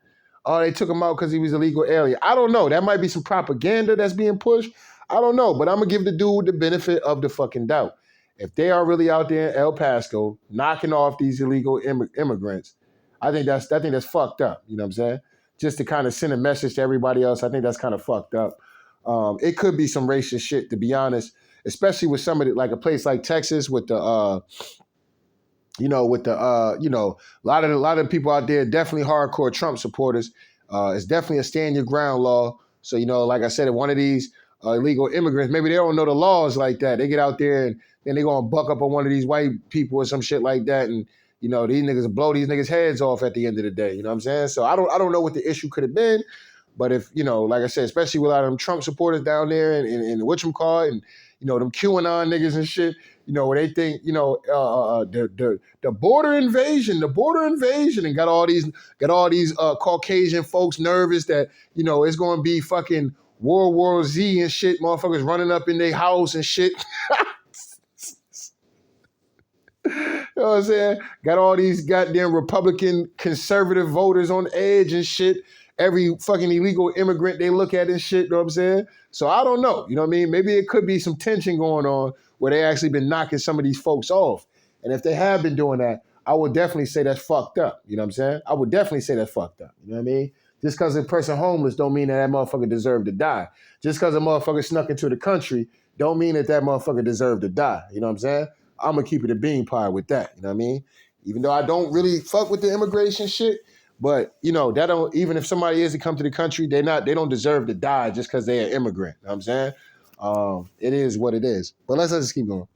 Oh, they took him out because he was illegal alien. I don't know. That might be some propaganda that's being pushed. I don't know. But I'm going to give the dude the benefit of the fucking doubt. If they are really out there in El Paso knocking off these illegal immigrants, I think that's fucked up. You know what I'm saying? Just to kind of send a message to everybody else, I think that's kind of fucked up. It could be some racist shit, to be honest, especially with somebody like a place like Texas with the a lot of the people out there definitely hardcore Trump supporters. It's definitely a stand your ground law. So, like I said, if one of these illegal immigrants, maybe they don't know the laws like that. They get out there and then they're going to buck up on one of these white people or some shit like that. And, these niggas will blow these niggas' heads off at the end of the day. You know what I'm saying? So I don't know what the issue could have been. But if, like I said, especially with a lot of them Trump supporters down there and whatchamacallit and, them QAnon niggas and shit, where they think, the border invasion, and got all these Caucasian folks nervous that, it's going to be fucking World War Z and shit, motherfuckers running up in their house and shit. You know what I'm saying? Got all these goddamn Republican conservative voters on edge and shit. Every fucking illegal immigrant they look at and shit, you know what I'm saying? So I don't know, you know what I mean? Maybe it could be some tension going on where they actually been knocking some of these folks off. And if they have been doing that, I would definitely say that's fucked up. You know what I'm saying? I would definitely say that's fucked up. You know what I mean? Just because a person homeless don't mean that motherfucker deserved to die. Just because a motherfucker snuck into the country don't mean that motherfucker deserved to die. You know what I'm saying? I'm going to keep it a bean pie with that. You know what I mean? Even though I don't really fuck with the immigration shit, but, that don't, even if somebody is to come to the country, they don't deserve to die just because they're an immigrant. You know what I'm saying? It is what it is. But let's just keep going.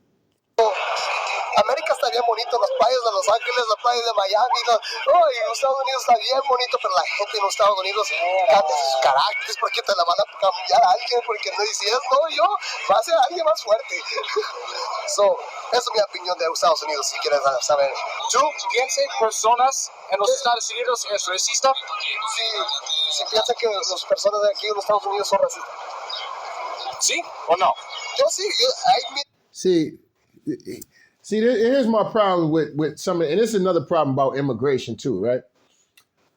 América está bien bonito, las playas de Los Ángeles, las playas de Miami, y los Estados Unidos está bien bonito, pero la gente en los Estados Unidos cambia sus caracteres porque te la van a cambiar a alguien, porque no dices, no, yo, va a ser alguien más fuerte. So, esa es mi opinión de Estados Unidos, si quieres saber. ¿Tú piensas personas en los Estados Unidos es racista? Si piensas que las personas de aquí en los Estados Unidos son racistas. ¿Sí o no? Yo sí, See, here's my problem with some, and this is another problem about immigration too, right?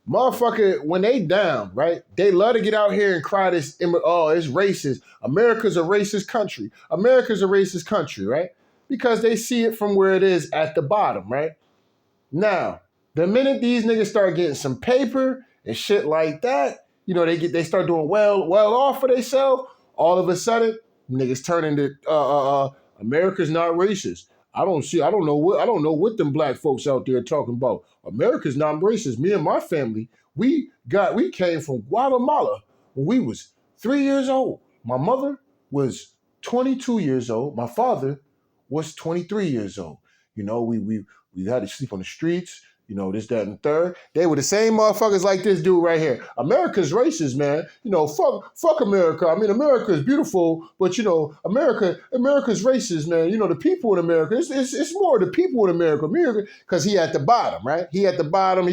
Motherfucker, when they down, right? They love to get out here and cry this, it's racist. America's a racist country. America's a racist country, right? Because they see it from where it is at the bottom, right? Now, the minute these niggas start getting some paper and shit like that, they start doing well off for themselves. All of a sudden, niggas turn into America's not racist. I don't know what them black folks out there talking about. America's not racist. Me and my family, we came from Guatemala when we was 3 years old. My mother was 22 years old. My father was 23 years old. We had to sleep on the streets. This, that, and the third. They were the same motherfuckers like this dude right here. America's racist, man. Fuck America. I mean, America is beautiful, but America's racist, man. The people in America, it's more the people in America, because he at the bottom, right? He at the bottom.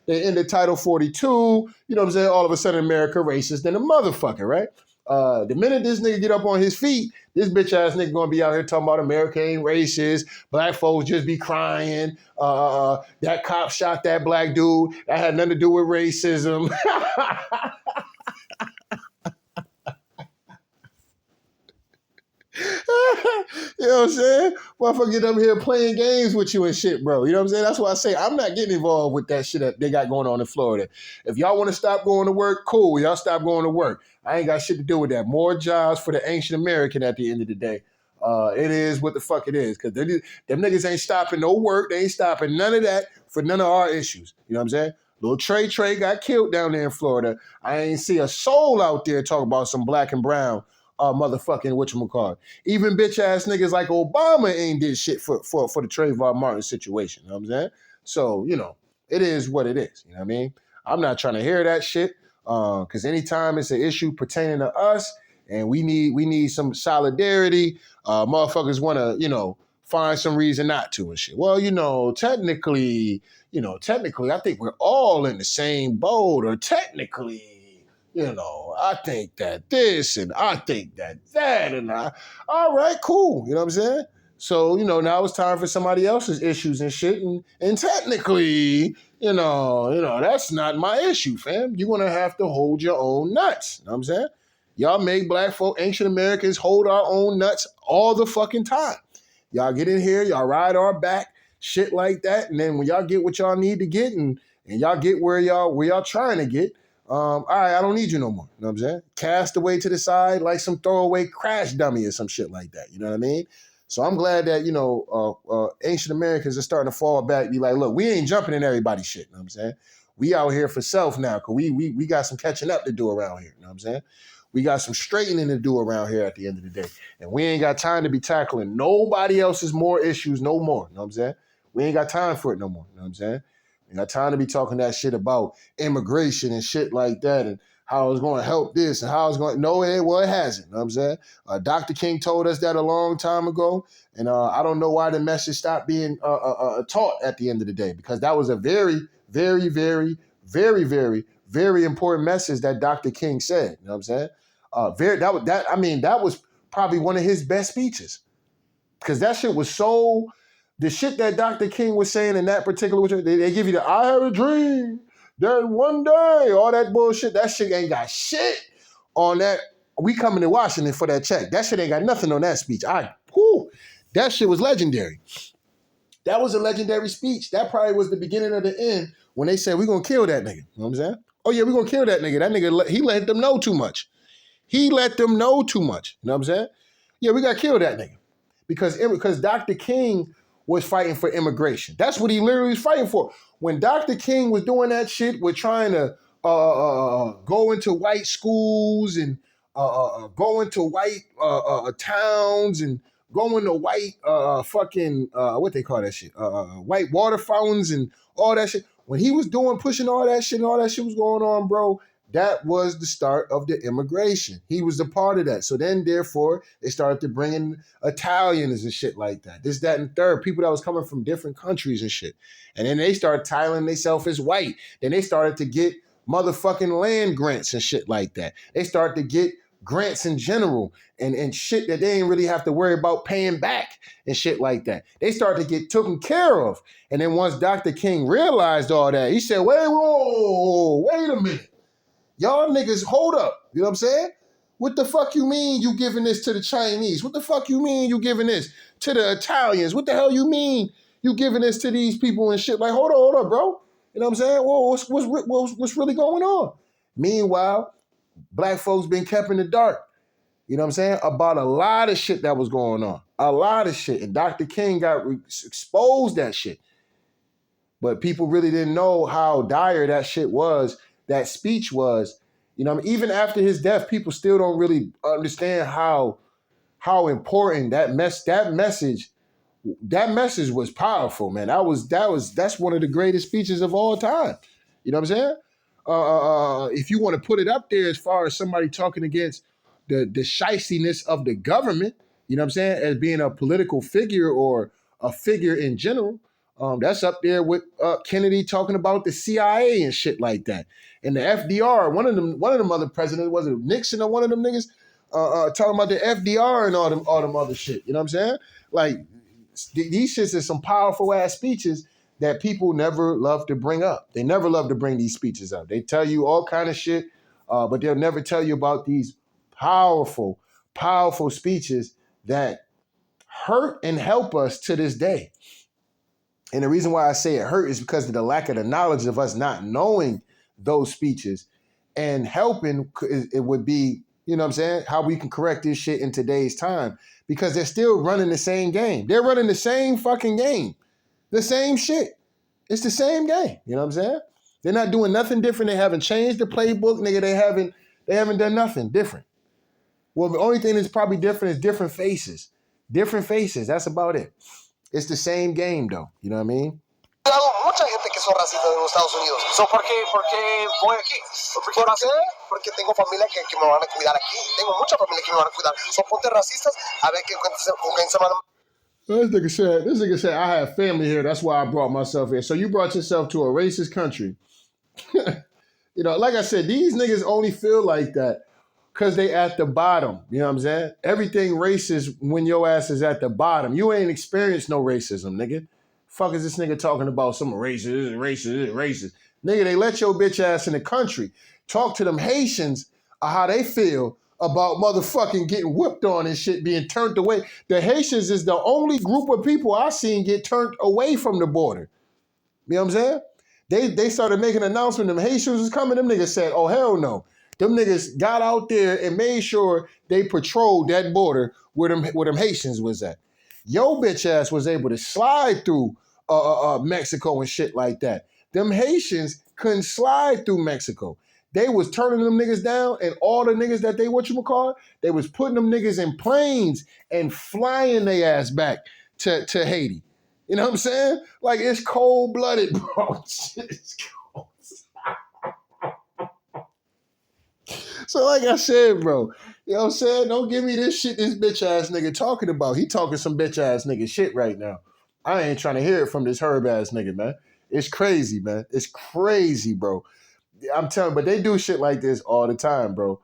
They ended Title 42. You know what I'm saying? All of a sudden, America racist than a motherfucker, right? The minute this nigga get up on his feet, this bitch ass nigga gonna be out here talking about America ain't racist, black folks just be crying, that cop shot that black dude, that had nothing to do with racism. You know what I'm saying? Motherfucker get up here playing games with you and shit, bro. You know what I'm saying? That's why I say I'm not getting involved with that shit that they got going on in Florida. If y'all want to stop going to work, cool. Y'all stop going to work. I ain't got shit to do with that. More jobs for the ancient American at the end of the day. It is what the fuck it is. Because them niggas ain't stopping no work. They ain't stopping none of that for none of our issues. You know what I'm saying? Little Trey got killed down there in Florida. I ain't see a soul out there talking about some black and brown motherfucking whatchamacallit. Even bitch ass niggas like Obama ain't did shit for the Trayvon Martin situation. You know what I'm saying? So, it is what it is. You know what I mean? I'm not trying to hear that shit. Because anytime it's an issue pertaining to us and we need some solidarity, motherfuckers want to, find some reason not to and shit. Well, technically, I think we're all in the same boat, or technically, I think that this and I think that and all right, cool. You know what I'm saying? So, now it's time for somebody else's issues and shit. And technically, that's not my issue, fam. You're going to have to hold your own nuts. You know what I'm saying? Y'all make black folk, ancient Americans, hold our own nuts all the fucking time. Y'all get in here, y'all ride our back, shit like that. And then when y'all get what y'all need to get and y'all get where y'all trying to get, all right, I don't need you no more. You know what I'm saying? Cast away to the side like some throwaway crash dummy or some shit like that. You know what I mean? So I'm glad that, ancient Americans are starting to fall back, be like, look, we ain't jumping in everybody's shit. You know what I'm saying? We out here for self now, because we got some catching up to do around here. You know what I'm saying? We got some straightening to do around here at the end of the day. And we ain't got time to be tackling nobody else's more issues no more. You know what I'm saying? We ain't got time for it no more. You know what I'm saying? We ain't got time to be talking that shit about immigration and shit like that and how it's going to help this and how it's going to... No, it hasn't. You know what I'm saying? Dr. King told us that a long time ago. And I don't know why the message stopped being taught at the end of the day, because that was a very, very, very, very, very, very important message that Dr. King said. You know what I'm saying? That was probably one of his best speeches, because that shit was so... The shit that Dr. King was saying in that particular... They give you the, I have a dream that one day, all that bullshit. That shit ain't got shit on that. We coming to Washington for that check. That shit ain't got nothing on that speech. That shit was legendary. That was a legendary speech. That probably was the beginning of the end when they said, we're going to kill that nigga. You know what I'm saying? Oh, yeah, we're going to kill that nigga. That nigga, he let them know too much. He let them know too much. You know what I'm saying? Yeah, we got to kill that nigga. Because Dr. King was fighting for immigration. That's what he literally was fighting for. When Dr. King was doing that shit with trying to go into white schools and go into white towns and go into white what they call that shit? White water fountains and all that shit. When he was pushing all that shit and all that shit was going on, bro, that was the start of the immigration. He was a part of that. So then, therefore, they started to bring in Italians and shit like that. This, that, and third. People that was coming from different countries and shit. And then they started titling themselves as white. Then they started to get motherfucking land grants and shit like that. They started to get grants in general and shit that they ain't really have to worry about paying back and shit like that. They started to get taken care of. And then once Dr. King realized all that, he said, wait a minute. Y'all niggas, hold up. You know what I'm saying? What the fuck you mean you giving this to the Chinese? What the fuck you mean you giving this to the Italians? What the hell you mean you giving this to these people and shit? Like, hold up, bro. You know what I'm saying? Whoa, what's really going on? Meanwhile, black folks been kept in the dark. You know what I'm saying? About a lot of shit that was going on. A lot of shit. And Dr. King exposed that shit. But people really didn't know how dire that shit was. That speech was, even after his death, people still don't really understand how important that message was powerful, man. That's one of the greatest speeches of all time. You know what I'm saying? If you want to put it up there as far as somebody talking against the shiestiness of the government, you know what I'm saying, as being a political figure or a figure in general, that's up there with Kennedy talking about the CIA and shit like that. And the FDR, one of them other presidents, was it Nixon or one of them niggas, talking about the FDR and all them other shit. You know what I'm saying? Like, these shits are some powerful ass speeches that people never love to bring up. They never love to bring these speeches up. They tell you all kind of shit, but they'll never tell you about these powerful, powerful speeches that hurt and help us to this day. And the reason why I say it hurt is because of the lack of the knowledge of us not knowing those speeches and helping. It would be, you know what I'm saying, how we can correct this shit in today's time, because they're still running the same game. They're running the same fucking game. The same shit. It's the same game. You know what I'm saying? They're not doing nothing different. They haven't changed the playbook, nigga. They haven't done nothing different. Well, the only thing that's probably different is different faces. Different faces. That's about it. It's the same game, though. You know what I mean? Mucha gente que son racistas en los Estados Unidos. So, ¿por qué voy aquí? Porque tengo familia que me van a cuidar aquí. Tengo mucha familia que me van a cuidar. So, ponte racistas a ver con quién se van a... This nigga said, I have family here. That's why I brought myself here. So you brought yourself to a racist country. You know, like I said, these niggas only feel like that because they at the bottom. You know what I'm saying? Everything racist when your ass is at the bottom. You ain't experienced no racism, nigga. Fuck is this nigga talking about some racist. Nigga, they let your bitch ass in the country. Talk to them Haitians how they feel about motherfucking getting whipped on and shit, being turned away. The Haitians is the only group of people I seen get turned away from the border. You know what I'm saying? They started making an announcement, them Haitians was coming, them niggas said, oh, hell no. Them niggas got out there and made sure they patrolled that border where them Haitians was at. Yo bitch ass was able to slide through Mexico and shit like that. Them Haitians couldn't slide through Mexico. They was turning them niggas down, and all the niggas that they they was putting them niggas in planes and flying their ass back to Haiti. You know what I'm saying? Like, it's cold-blooded, bro. It's cold. So like I said, bro, you know what I'm saying? Don't give me this shit this bitch-ass nigga talking about. He talking some bitch-ass nigga shit right now. I ain't trying to hear it from this herb-ass nigga, man. It's crazy, man. It's crazy, bro. I'm telling you, but they do shit like this all the time, bro.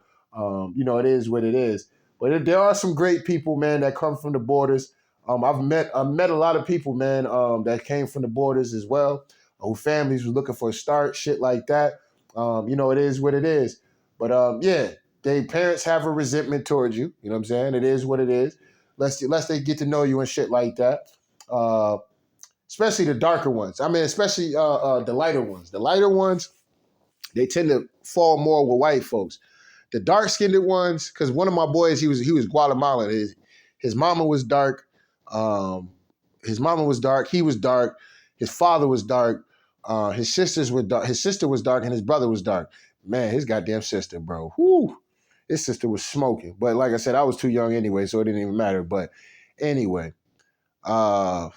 You know, it is what it is. But there are some great people, man, that come from the borders. I've met a lot of people, man, that came from the borders as well, who families was looking for a start, shit like that. You know, it is what it is. But yeah, parents have a resentment towards you. You know what I'm saying? It is what it is. Lest they get to know you and shit like that. Especially the darker ones. I mean, especially the lighter ones. The lighter ones, they tend to fall more with white folks. The dark-skinned ones, because one of my boys, he was Guatemalan. His mama was dark. His mama was dark. He was dark. His father was dark. His sisters were dark. His sister was dark, and his brother was dark. Man, his goddamn sister, bro. Whoo. His sister was smoking. But like I said, I was too young anyway, so it didn't even matter. But anyway. Yeah,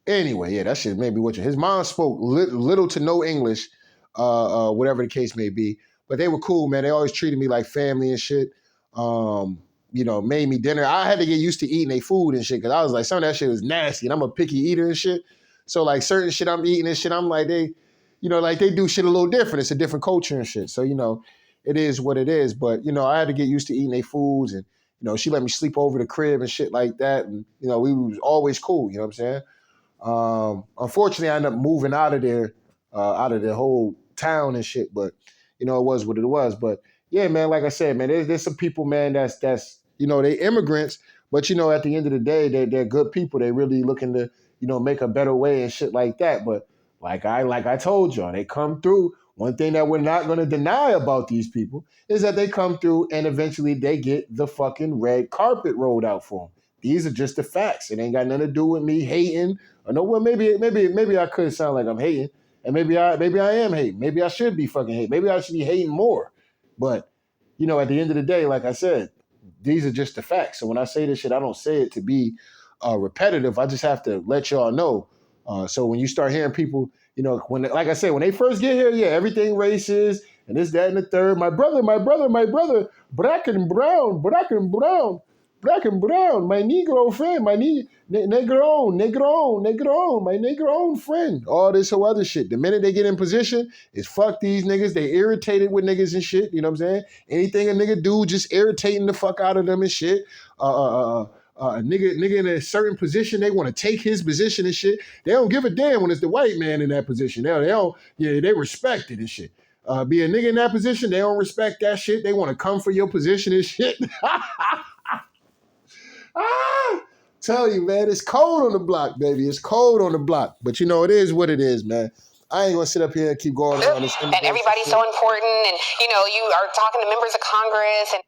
that shit made me watch it. His mom spoke little to no English, whatever the case may be. But they were cool, man. They always treated me like family and shit. You know, made me dinner. I had to get used to eating their food and shit because I was like, some of that shit was nasty, and I'm a picky eater and shit. So like certain shit I'm eating and shit, I'm like, they do shit a little different. It's a different culture and shit. So, you know, it is what it is. But, you know, I had to get used to eating their foods, and, you know, she let me sleep over the crib and shit like that. And, you know, we was always cool, you know what I'm saying? Unfortunately, I ended up moving out of the whole town and shit. But, you know, it was what it was. But yeah, man, like I said, man, there's some people, man, that's you know, they immigrants, but you know, at the end of the day, they're good people. They really looking to, you know, make a better way and shit like that. But like I told y'all, they come through. One thing that we're not going to deny about these people is that they come through and eventually they get the fucking red carpet rolled out for them. These are just the facts. It ain't got nothing to do with me hating. Or no, well, maybe I could sound like I'm hating, and maybe I am hating. Maybe I should be fucking hating. Maybe I should be hating more. But you know, at the end of the day, like I said, these are just the facts. So when I say this shit, I don't say it to be repetitive. I just have to let y'all know. So when you start hearing people, you know, like I said, when they first get here, yeah, everything racist and this, that, and the third. My brother, black and brown, my Negro friend, my Negron, my Negron friend. All this whole other shit. The minute they get in position, is fuck these niggas. They irritated with niggas and shit. You know what I'm saying? Anything a nigga do, just irritating the fuck out of them and shit. Nigga in a certain position, they want to take his position and shit. They don't give a damn when it's the white man in that position. They respect it and shit. Be a nigga in that position, they don't respect that shit. They want to come for your position and shit. Tell you, man, it's cold on the block, baby. It's cold on the block. But you know, it is what it is, man. I ain't gonna sit up here and keep going on this. And everybody's so important, and you know, you are talking to members of Congress and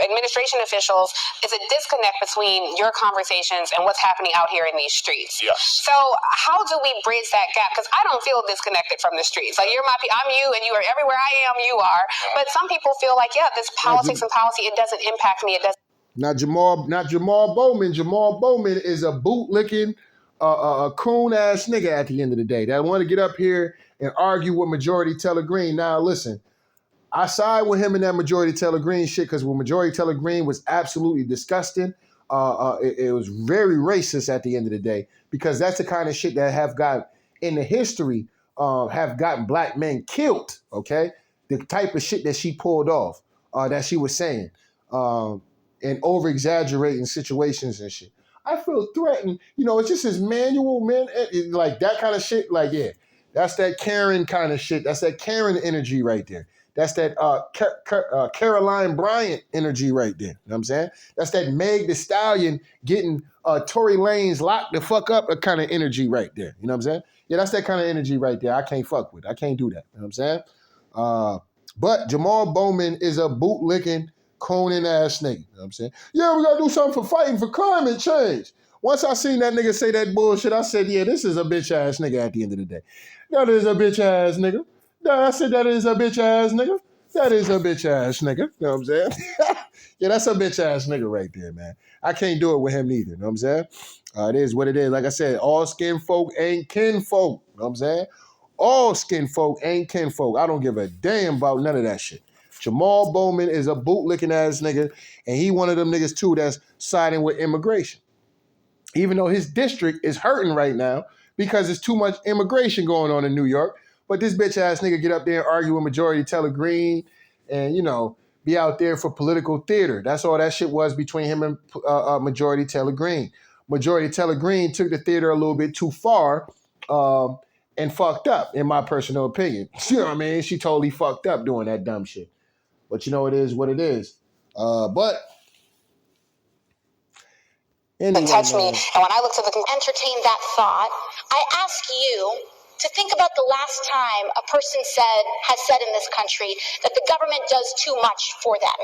administration officials. It's a disconnect between your conversations and what's happening out here in these streets. Yes. So how do we bridge that gap? Because I don't feel disconnected from the streets. Like I'm you, and you are everywhere I am. You are. But some people feel like, yeah, this politics and policy, it doesn't impact me. It doesn't. Not Jamal Bowman. Jamal Bowman is a bootlicking, a coon ass nigga at the end of the day that want to get up here and argue with Majority Taylor Greene. Now listen, I side with him in that Majority Taylor Greene shit because when Majority Taylor Greene was absolutely disgusting, it was very racist at the end of the day because that's the kind of shit that have got in the history have gotten black men killed, okay? The type of shit that she pulled off, that she was saying, and over-exaggerating situations and shit. I feel threatened. You know, it's just his manual, man. Like that kind of shit. Like, yeah, that's that Karen kind of shit. That's that Karen energy right there. That's that Caroline Bryant energy right there. You know what I'm saying? That's that Meg Thee Stallion getting Tory Lanez locked the fuck up kind of energy right there. You know what I'm saying? Yeah, that's that kind of energy right there. I can't fuck with. I can't do that. You know what I'm saying? But Jamal Bowman is a bootlicking, coning ass nigga. You know what I'm saying? Yeah, we gotta do something for fighting for climate change. Once I seen that nigga say that bullshit, I said, yeah, this is a bitch ass nigga at the end of the day. That is a bitch ass nigga. I said that is a bitch ass nigga. That is a bitch ass nigga. You know what I'm saying? Yeah, that's a bitch ass nigga right there, man. I can't do it with him neither. You know what I'm saying? It is what it is. Like I said, all skin folk ain't kin folk. You know what I'm saying? All skin folk ain't kin folk. I don't give a damn about none of that shit. Jamal Bowman is a bootlicking ass nigga, and he one of them niggas too that's siding with immigration. Even though his district is hurting right now because there's too much immigration going on in New York. But this bitch ass nigga get up there and argue with Majority Taylor Greene and, you know, be out there for political theater. That's all that shit was between him and Majority Taylor Greene. Majority Taylor Greene took the theater a little bit too far and fucked up, in my personal opinion. You know what I mean? She totally fucked up doing that dumb shit. But you know, it is what it is. But anyway, touch me. And when I looked at entertain that thought, I ask you to think about the last time a person has said in this country that the government does too much for them,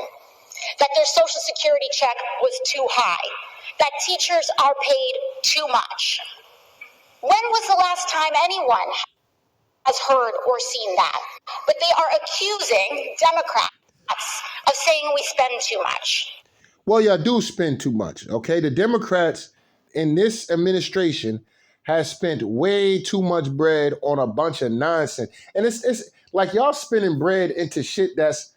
that their Social Security check was too high, that teachers are paid too much. When was the last time anyone has heard or seen that? But they are accusing Democrats of saying we spend too much. Well, y'all do spend too much, okay? The Democrats in this administration has spent way too much bread on a bunch of nonsense. And it's like y'all spending bread into shit that's,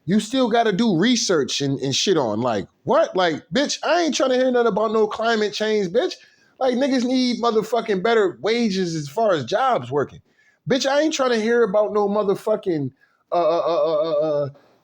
you still got to do research and shit on. Like, what? Like, bitch, I ain't trying to hear nothing about no climate change, bitch. Like, niggas need motherfucking better wages as far as jobs working. Bitch, I ain't trying to hear about no motherfucking,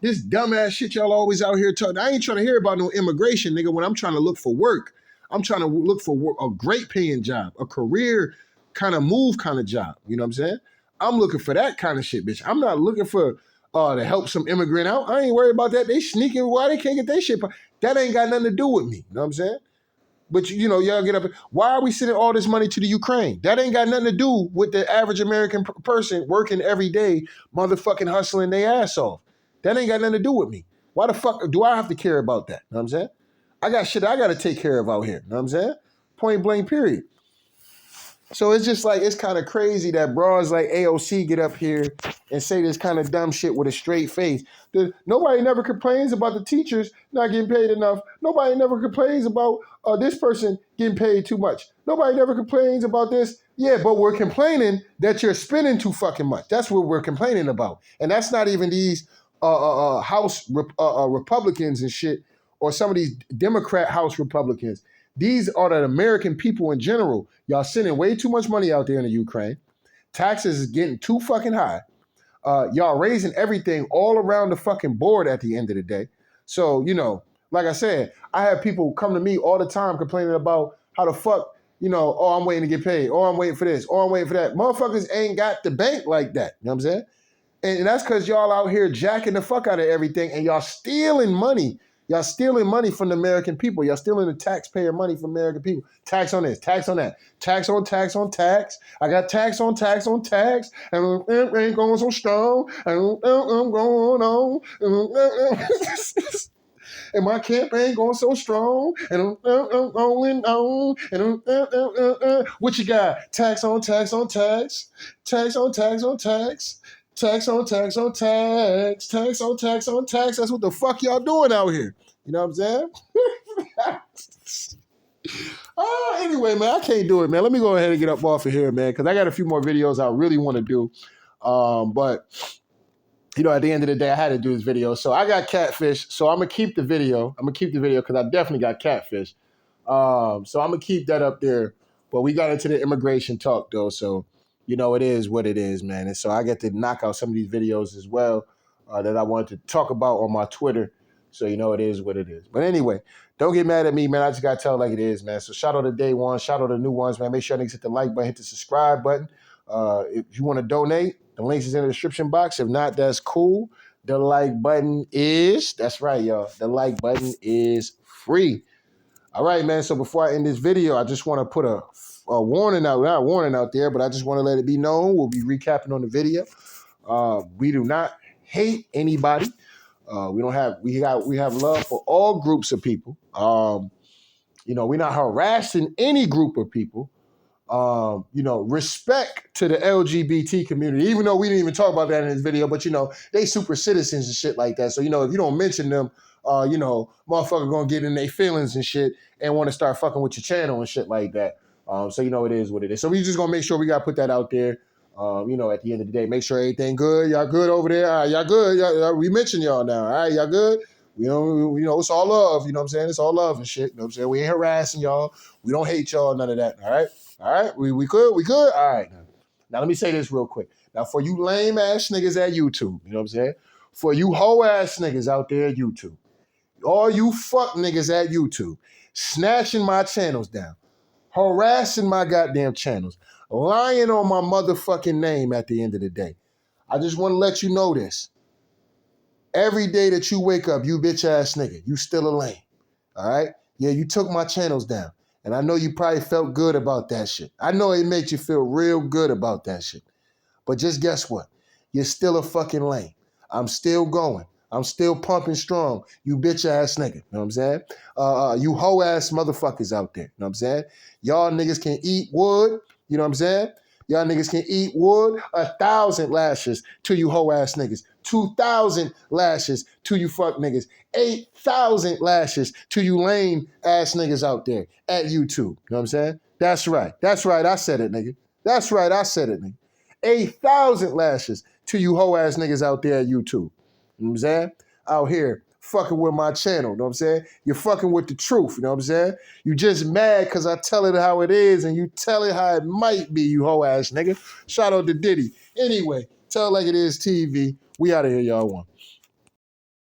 this dumbass shit y'all always out here talking. I ain't trying to hear about no immigration, nigga, when I'm trying to look for work. I'm trying to look for work, a great paying job, a career kind of move kind of job. You know what I'm saying? I'm looking for that kind of shit, bitch. I'm not looking for to help some immigrant out. I ain't worried about that. They sneaking. Why they can't get their shit? That ain't got nothing to do with me. You know what I'm saying? But, you know, y'all get up. Why are we sending all this money to the Ukraine? That ain't got nothing to do with the average American person working every day, motherfucking hustling their ass off. That ain't got nothing to do with me. Why the fuck do I have to care about that? You know what I'm saying? I got shit I got to take care of out here. You know what I'm saying? Point blank, period. So it's just like, it's kind of crazy that bras like AOC get up here and say this kind of dumb shit with a straight face. Nobody never complains about the teachers not getting paid enough. Nobody never complains about this person getting paid too much. Nobody never complains about this. Yeah, but we're complaining that you're spending too fucking much. That's what we're complaining about. And that's not even these House Republicans and shit, or some of these Democrat House Republicans. These are the American people in general. Y'all sending way too much money out there in the Ukraine. Taxes is getting too fucking high. Y'all raising everything all around the fucking board at the end of the day. So, you know, like I said, I have people come to me all the time complaining about how the fuck, you know, oh, I'm waiting to get paid. Oh, I'm waiting for this. Oh, I'm waiting for that. Motherfuckers ain't got the bank like that. You know what I'm saying? And that's because y'all out here jacking the fuck out of everything and y'all stealing money. Y'all stealing money from the American people. Y'all stealing the taxpayer money from American people. Tax on this, tax on that. Tax on tax on tax. I got tax on tax on tax. And it ain't going so strong. And I'm going on. And my campaign going so strong. And I'm going on. And what you got? Tax on tax on tax. Tax on tax on tax. Tax on tax on tax. Tax on tax on tax. That's what the fuck y'all doing out here. You know what I'm saying? Anyway, man, I can't do it, man. Let me go ahead and get up off of here, man, because I got a few more videos I really want to do. But, you know, at the end of the day, I had to do this video. So I got catfish. So I'm going to keep the video. I'm going to keep the video because I definitely got catfish. So I'm going to keep that up there. But we got into the immigration talk, though. So you know, it is what it is, man. And so I get to knock out some of these videos as well that I wanted to talk about on my Twitter. So, you know, it is what it is. But anyway, don't get mad at me, man. I just got to tell it like it is, man. So shout out to day one. Shout out to new ones, man. Make sure niggas hit the like button, hit the subscribe button. If you want to donate, the links is in the description box. If not, that's cool. The like button that's right, y'all. The like button is free. All right, man. So before I end this video, I just want to put a warning out, not a warning out there, but I just want to let it be known. We'll be recapping on the video. We do not hate anybody. We have love for all groups of people. You know, we're not harassing any group of people. You know, respect to the LGBT community, even though we didn't even talk about that in this video, but you know, they super citizens and shit like that. So, you know, if you don't mention them, you know, motherfucker gonna get in their feelings and shit and want to start fucking with your channel and shit like that. So, you know, it is what it is. So we just gonna make sure we gotta put that out there. You know, at the end of the day, make sure everything good. Y'all good over there? All right, y'all good? We mentioned y'all now. All right, y'all good? You know, it's all love. You know what I'm saying? It's all love and shit. You know what I'm saying? We ain't harassing y'all. We don't hate y'all. None of that. All right? All right? We good? We good? All right. Now, let me say this real quick. Now, for you lame-ass niggas at YouTube, you know what I'm saying? For you hoe-ass niggas out there at YouTube, all you fuck niggas at YouTube, snatching my channels down, harassing my goddamn channels, lying on my motherfucking name at the end of the day. I just want to let you know this. Every day that you wake up, you bitch ass nigga, you still a lame. All right? Yeah, you took my channels down. And I know you probably felt good about that shit. I know it made you feel real good about that shit. But just guess what? You're still a fucking lame. I'm still going. I'm still pumping strong. You bitch ass nigga. You know what I'm saying? You hoe ass motherfuckers out there. You know what I'm saying? Y'all niggas can eat wood. You know what I'm saying? Y'all niggas can eat wood. 1,000 lashes to you hoe ass niggas. 2,000 lashes to you fuck niggas. 8,000 lashes to you lame ass niggas out there at YouTube. You know what I'm saying? That's right. That's right. I said it, nigga. That's right. I said it, nigga. 8,000 lashes to you hoe ass niggas out there at YouTube. You know what I'm saying? Out here fucking with my channel. You know what I'm saying? You're fucking with the truth. You know what I'm saying? You just mad because I tell it how it is and you tell it how it might be, you hoe ass nigga. Shout out to Diddy. Anyway, tell it like it is TV. We out of here, y'all. One.